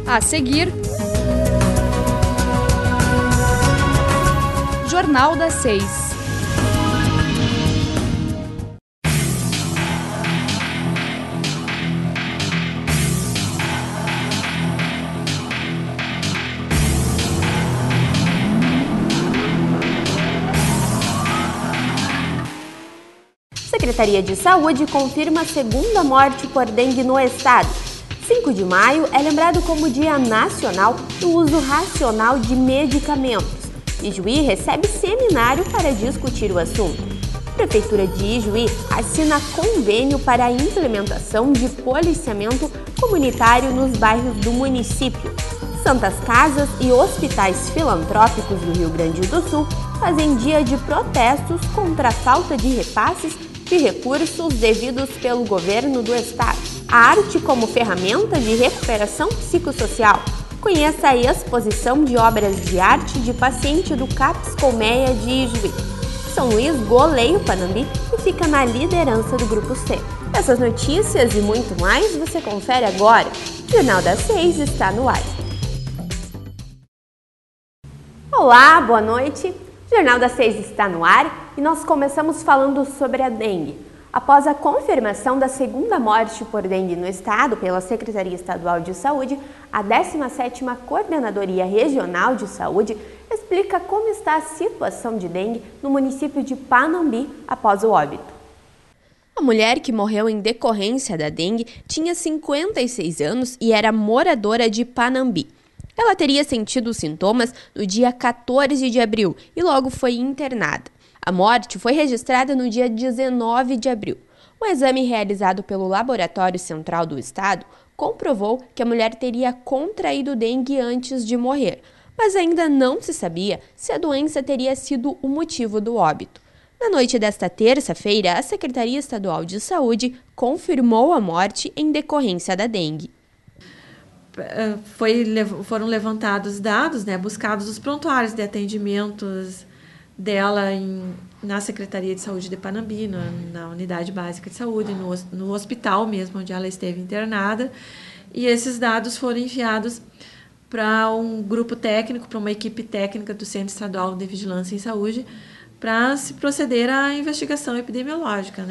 A seguir, Jornal das 6. Secretaria de Saúde confirma a segunda morte por dengue no estado. 5 de maio é lembrado como Dia Nacional do Uso Racional de Medicamentos. Ijuí recebe seminário para discutir o assunto. Prefeitura de Ijuí assina convênio para a implementação de policiamento comunitário nos bairros do município. Santas Casas e hospitais filantrópicos do Rio Grande do Sul fazem dia de protestos contra a falta de repasses de recursos devidos pelo governo do estado. A arte como ferramenta de recuperação psicossocial. Conheça a exposição de obras de arte de paciente do CAPS Colmeia de Ijuí. São Luís goleia o Panambi e fica na liderança do Grupo C. Essas notícias e muito mais você confere agora. O Jornal das 6 está no ar. Olá, boa noite. O Jornal das 6 está no ar e nós começamos falando sobre a dengue. Após a confirmação da segunda morte por dengue no estado pela Secretaria Estadual de Saúde, a 17ª Coordenadoria Regional de Saúde explica como está a situação de dengue no município de Panambi após o óbito. A mulher que morreu em decorrência da dengue tinha 56 anos e era moradora de Panambi. Ela teria sentido os sintomas no dia 14 de abril e logo foi internada. A morte foi registrada no dia 19 de abril. Um exame realizado pelo Laboratório Central do Estado comprovou que a mulher teria contraído dengue antes de morrer, mas ainda não se sabia se a doença teria sido o motivo do óbito. Na noite desta terça-feira, a Secretaria Estadual de Saúde confirmou a morte em decorrência da dengue. Foram levantados dados, buscados os prontuários de atendimentos dela na Secretaria de Saúde de Panambi, na Unidade Básica de Saúde, no hospital mesmo onde ela esteve internada, e esses dados foram enviados para um grupo técnico, para uma equipe técnica do Centro Estadual de Vigilância em Saúde, para se proceder à investigação epidemiológica,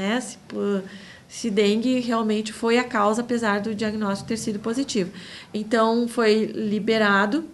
se dengue realmente foi a causa, apesar do diagnóstico ter sido positivo. Então, foi liberado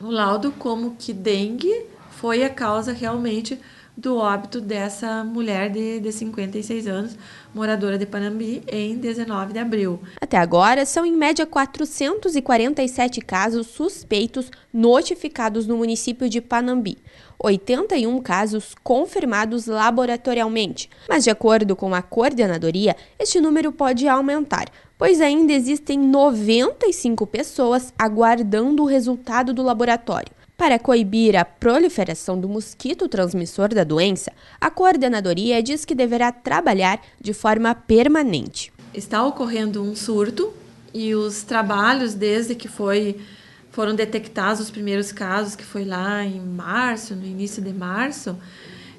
o laudo como que dengue foi a causa realmente do óbito dessa mulher de 56 anos, moradora de Panambi, em 19 de abril. Até agora, são em média 447 casos suspeitos notificados no município de Panambi. 81 casos confirmados laboratorialmente, mas de acordo com a coordenadoria, este número pode aumentar, pois ainda existem 95 pessoas aguardando o resultado do laboratório. Para coibir a proliferação do mosquito transmissor da doença, a coordenadoria diz que deverá trabalhar de forma permanente. Está ocorrendo um surto e os trabalhos, desde que foram detectados os primeiros casos, que foi lá em março, no início de março,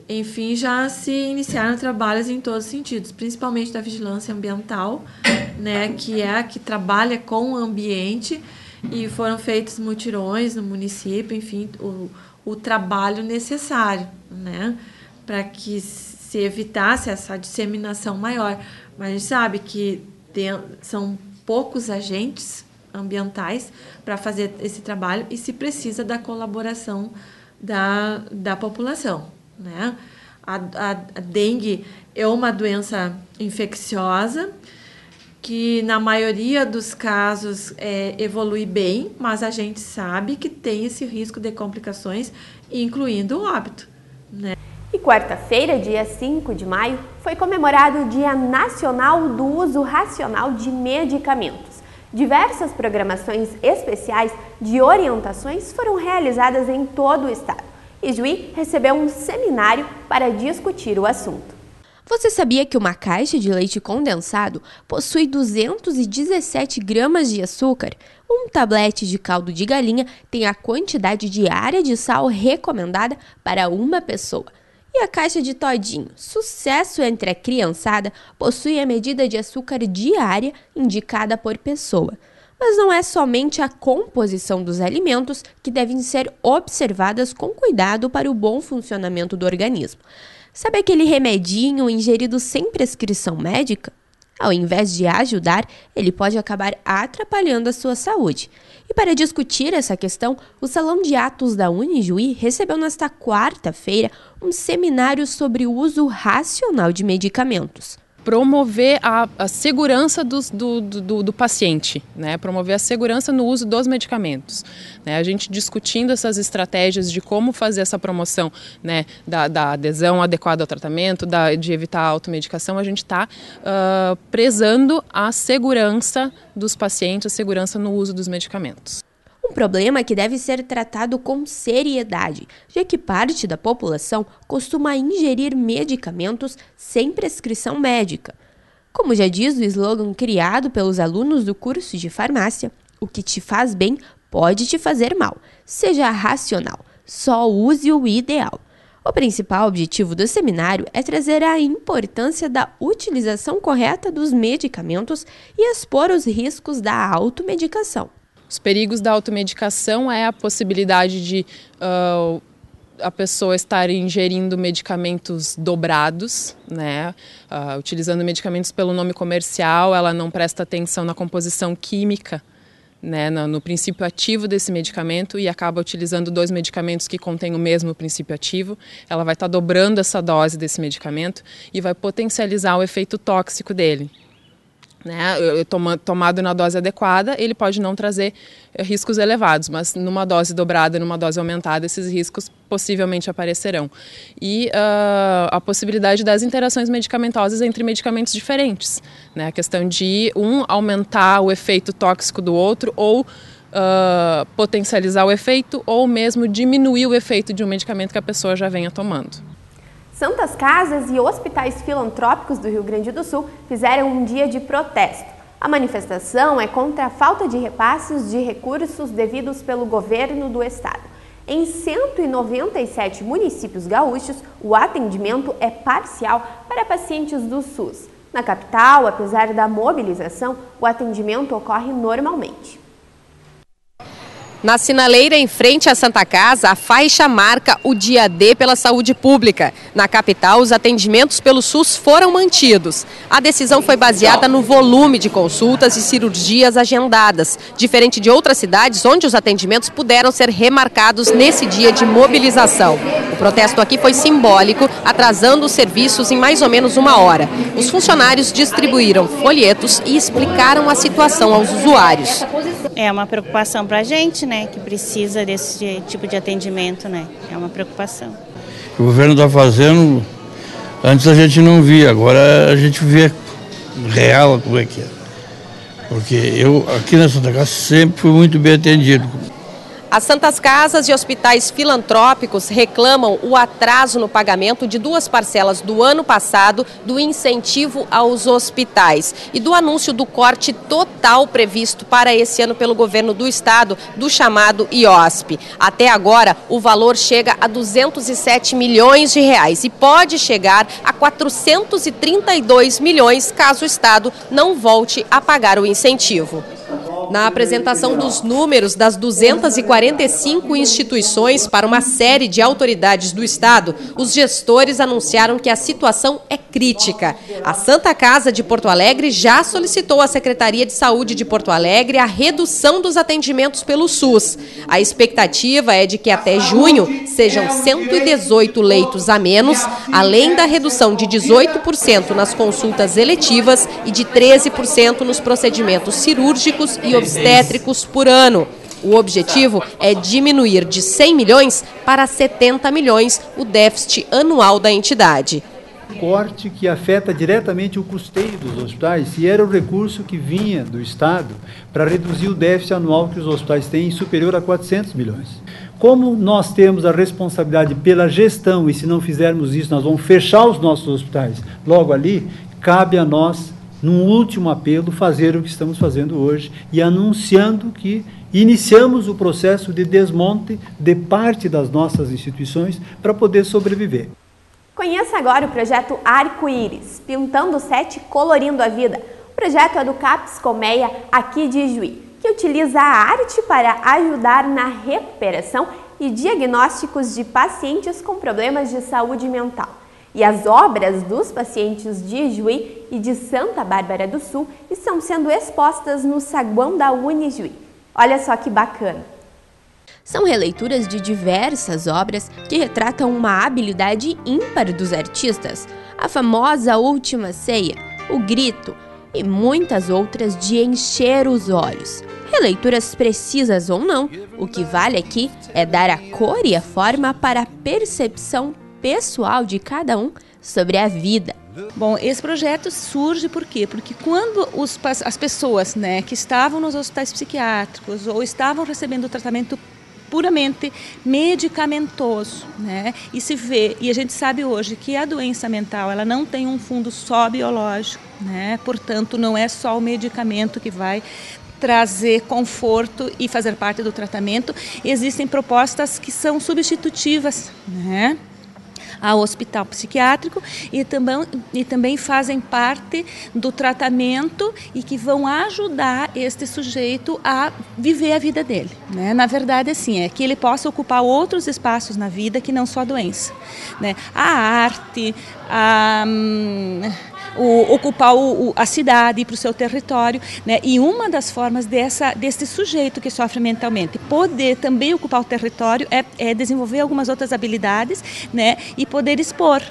enfim, já se iniciaram trabalhos em todos os sentidos, principalmente da vigilância ambiental, que trabalha com o ambiente, e foram feitos mutirões no município, enfim, o trabalho necessário, para que se evitasse essa disseminação maior. Mas a gente sabe que são poucos agentes ambientais para fazer esse trabalho e se precisa da colaboração da população, A dengue é uma doença infecciosa que na maioria dos casos evolui bem, mas a gente sabe que tem esse risco de complicações, incluindo o óbito. E quarta-feira, dia 5 de maio, foi comemorado o Dia Nacional do Uso Racional de Medicamentos. Diversas programações especiais de orientações foram realizadas em todo o estado. Ijuí recebeu um seminário para discutir o assunto. Você sabia que uma caixa de leite condensado possui 217 gramas de açúcar? Um tablete de caldo de galinha tem a quantidade diária de sal recomendada para uma pessoa. E a caixa de todinho, sucesso entre a criançada, possui a medida de açúcar diária indicada por pessoa. Mas não é somente a composição dos alimentos que devem ser observadas com cuidado para o bom funcionamento do organismo. Sabe aquele remedinho ingerido sem prescrição médica? Ao invés de ajudar, ele pode acabar atrapalhando a sua saúde. E para discutir essa questão, o Salão de Atos da Unijuí recebeu nesta quarta-feira um seminário sobre o uso racional de medicamentos. Promover a segurança do paciente, né? Promover a segurança no uso dos medicamentos. Né? A gente discutindo essas estratégias de como fazer essa promoção, né, da adesão adequada ao tratamento, de evitar a automedicação, a gente está prezando a segurança dos pacientes, a segurança no uso dos medicamentos. Um problema que deve ser tratado com seriedade, já que parte da população costuma ingerir medicamentos sem prescrição médica. Como já diz o slogan criado pelos alunos do curso de farmácia, o que te faz bem pode te fazer mal. Seja racional, só use o ideal. O principal objetivo do seminário é trazer a importância da utilização correta dos medicamentos e expor os riscos da automedicação. Os perigos da automedicação é a possibilidade de a pessoa estar ingerindo medicamentos dobrados, né? Utilizando medicamentos pelo nome comercial, ela não presta atenção na composição química, né? No princípio ativo desse medicamento e acaba utilizando 2 medicamentos que contêm o mesmo princípio ativo. Ela vai estar dobrando essa dose desse medicamento e vai potencializar o efeito tóxico dele. Né, tomado na dose adequada, ele pode não trazer riscos elevados, mas numa dose dobrada, numa dose aumentada, esses riscos possivelmente aparecerão. E a possibilidade das interações medicamentosas entre medicamentos diferentes. Né, a questão de aumentar o efeito tóxico do outro ou potencializar o efeito ou mesmo diminuir o efeito de um medicamento que a pessoa já venha tomando. Santas Casas e hospitais filantrópicos do Rio Grande do Sul fizeram um dia de protesto. A manifestação é contra a falta de repasses de recursos devidos pelo governo do estado. Em 197 municípios gaúchos, o atendimento é parcial para pacientes do SUS. Na capital, apesar da mobilização, o atendimento ocorre normalmente. Na sinaleira em frente à Santa Casa, a faixa marca o dia D pela saúde pública. Na capital, os atendimentos pelo SUS foram mantidos. A decisão foi baseada no volume de consultas e cirurgias agendadas, diferente de outras cidades onde os atendimentos puderam ser remarcados nesse dia de mobilização. O protesto aqui foi simbólico, atrasando os serviços em mais ou menos 1 hora. Os funcionários distribuíram folhetos e explicaram a situação aos usuários. É uma preocupação para a gente, né, que precisa desse tipo de atendimento, né? É uma preocupação. O governo está fazendo, antes a gente não via, agora a gente vê real como é que é. Porque eu aqui na Santa Casa sempre fui muito bem atendido. As Santas Casas e hospitais filantrópicos reclamam o atraso no pagamento de 2 parcelas do ano passado do incentivo aos hospitais e do anúncio do corte total previsto para esse ano pelo governo do estado, do chamado IOSP. Até agora, o valor chega a 207 milhões de reais e pode chegar a 432 milhões caso o estado não volte a pagar o incentivo. Na apresentação dos números das 245 instituições para uma série de autoridades do estado, os gestores anunciaram que a situação é crítica. A Santa Casa de Porto Alegre já solicitou à Secretaria de Saúde de Porto Alegre a redução dos atendimentos pelo SUS. A expectativa é de que até junho sejam 118 leitos a menos, além da redução de 18% nas consultas eletivas e de 13% nos procedimentos cirúrgicos e obstétricos por ano. O objetivo é diminuir de 100 milhões para 70 milhões o déficit anual da entidade. Corte que afeta diretamente o custeio dos hospitais, e era o recurso que vinha do Estado para reduzir o déficit anual que os hospitais têm, superior a 400 milhões. Como nós temos a responsabilidade pela gestão, e se não fizermos isso, nós vamos fechar os nossos hospitais logo ali, cabe a nós, num último apelo, fazer o que estamos fazendo hoje e anunciando que iniciamos o processo de desmonte de parte das nossas instituições para poder sobreviver. Conheça agora o projeto Arco-Íris, Pintando o Sete, Colorindo a Vida. O projeto é do CAPS Colmeia, aqui de Ijuí. que utiliza a arte para ajudar na recuperação e diagnósticos de pacientes com problemas de saúde mental. E as obras dos pacientes de Juí e de Santa Bárbara do Sul estão sendo expostas no saguão da Unijuí. Olha só que bacana! São releituras de diversas obras que retratam uma habilidade ímpar dos artistas, a famosa Última Ceia, O Grito e muitas outras de encher os olhos. Releituras precisas ou não, o que vale aqui é dar a cor e a forma para a percepção pessoal de cada um sobre a vida. Bom, esse projeto surge por quê? Porque quando as pessoas, né, que estavam nos hospitais psiquiátricos ou estavam recebendo tratamento puramente medicamentoso, né, e a gente sabe hoje que a doença mental ela não tem um fundo só biológico, né, portanto não é só o medicamento que vai trazer conforto e fazer parte do tratamento. Existem propostas que são substitutivas, né, ao hospital psiquiátrico e também fazem parte do tratamento e que vão ajudar este sujeito a viver a vida dele, né? Na verdade, assim, é que ele possa ocupar outros espaços na vida que não só a doença, né? A arte, ocupar a cidade, ir para o seu território, né? E uma das formas desse sujeito que sofre mentalmente poder também ocupar o território é desenvolver algumas outras habilidades, né? E poder expor.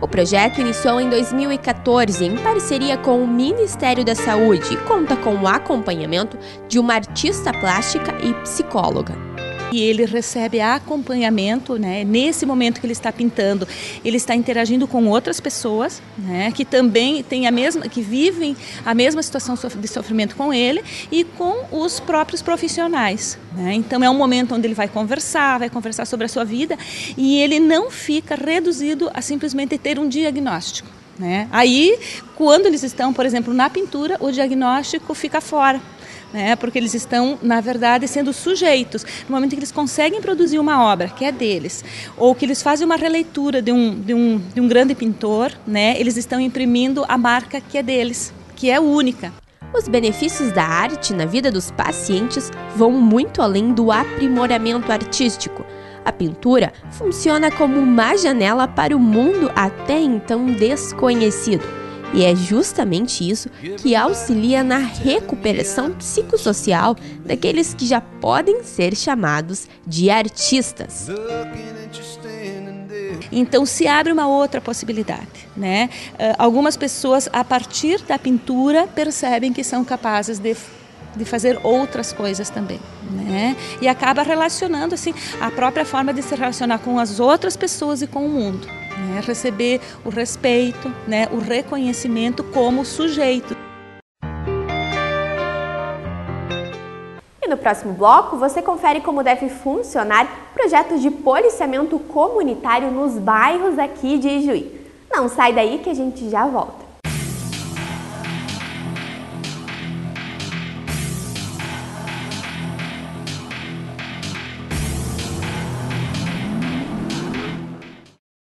O projeto iniciou em 2014 em parceria com o Ministério da Saúde e conta com o acompanhamento de uma artista plástica e psicóloga. E ele recebe acompanhamento, né? Nesse momento que ele está pintando, ele está interagindo com outras pessoas, né? Que também têm que vivem a mesma situação de sofrimento com ele e com os próprios profissionais, né? Então é um momento onde ele vai conversar sobre a sua vida e ele não fica reduzido a simplesmente ter um diagnóstico, né? Aí, quando eles estão, por exemplo, na pintura, o diagnóstico fica fora, né, porque eles estão, na verdade, sendo sujeitos. No momento que eles conseguem produzir uma obra que é deles, ou que eles fazem uma releitura de um grande pintor, né, eles estão imprimindo a marca que é deles, que é única. Os benefícios da arte na vida dos pacientes vão muito além do aprimoramento artístico. A pintura funciona como uma janela para o mundo até então desconhecido. E é justamente isso que auxilia na recuperação psicossocial daqueles que já podem ser chamados de artistas. Então se abre uma outra possibilidade, né? Algumas pessoas, a partir da pintura, percebem que são capazes de fazer outras coisas também, né? E acaba relacionando assim a própria forma de se relacionar com as outras pessoas e com o mundo, né? Receber o respeito, né? O reconhecimento como sujeito. E no próximo bloco você confere como deve funcionar projetos de policiamento comunitário nos bairros aqui de Ijuí. Não sai daí que a gente já volta.